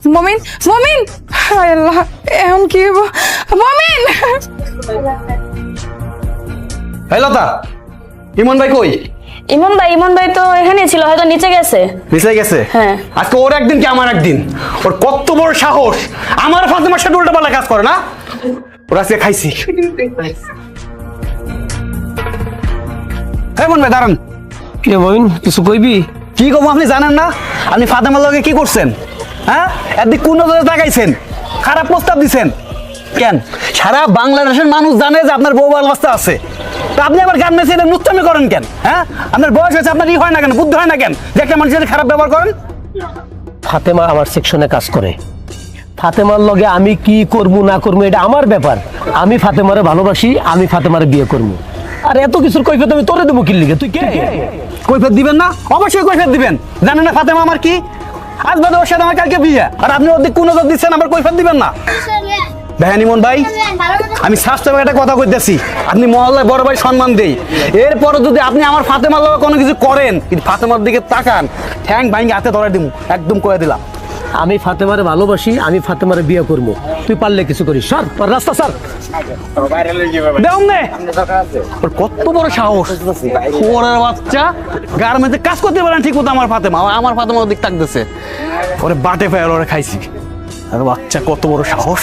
মমিন মমিন হায় আল্লাহ এখন কি হইব মমিন এই লতা ইমন ভাই কই? ইমন ভাই তো এখানে ছিল, হয়তো নিচে গেছে। নিচে গেছে? হ্যাঁ। আজকে ওর একদিন কি আমার একদিন, ওর কত বড় সাহস আমার ফাতেমার সাথে উল্টাপাল্টা কাজ করে না। ওর আজকে খাইছি। হ্যাঁ মন ভাই দাঁড়ান। কে বইন কিছু কইবি? কি কব আপনি জানেন না? আপনি ফাতেমার লগে কি করছেন? হ্যাঁ, একদিন কোন নজরে তাকাইছেন, খারাপ প্রস্তাব দিছেন কেন? সারা বাংলাদেশের মানুষ জানে যে আপনার বউ অবস্থা আছে, তো আপনি আবার গান মেসে নুচ্চামি করেন কেন? হ্যাঁ, আপনার বয়স হয়েছে, আপনার ই হয় না কেন, বুদ্ধি হয় না কেন যে একটা মানুষের খারাপ ব্যবহার করেন? ফাতেমা আমার সেকশনে কাজ করে। ফাতেমার লগে আমি কি করবো না করবো এটা আমার ব্যাপার। আমি ফাতেমারে ভালোবাসি, আমি ফাতেমারে বিয়ে করবো। আর এত কিছুর কৈফিয়ত আমি তোরে দেবো কি লিগে? তুই কে? কৈফিয়ত দিবেন না? অবশ্যই কৈফিয়ত দিবেন। জানেন না ফাতেমা আমার কি? আজ বাদে ওর সাথে আমার কালকে বিয়ে, আর আপনি ওর দিক কোন নজর দিচ্ছেন, আবার কৈফিয়ত দিবেন না? বেহানিমন ভাই, আমি স্বাস্থ্য একটা কথা কইতেছি, আপনি মহল্লায় বড় ভাই সম্মান দেই, এরপরে যদি আপনি আমার ফাতেমার লগে কোনো কিছু করেন, কিন্তু ফাতেমার দিকে তাকান, ঠ্যাং ভাঙ্গি হাতে ধরে দিমু, একদম কয়ে দিলাম। আমি ফাতেমারে ভালোবাসি, আমি ফাতেমারে বিয়ে করবো। তুই পারলে কিছু করিস, সর তোর রাস্তা সর। দেও নে, ওর কত বড় সাহস, ওরের বাচ্চা গার্মেন্টে কাজ করতে পারেন ঠিক মতো। আমার ফাতেমার দিক তাকতেছে, ওরে বাটে ফেল, ওরে খাইছি। আর বাচ্চা কত বড় সাহস।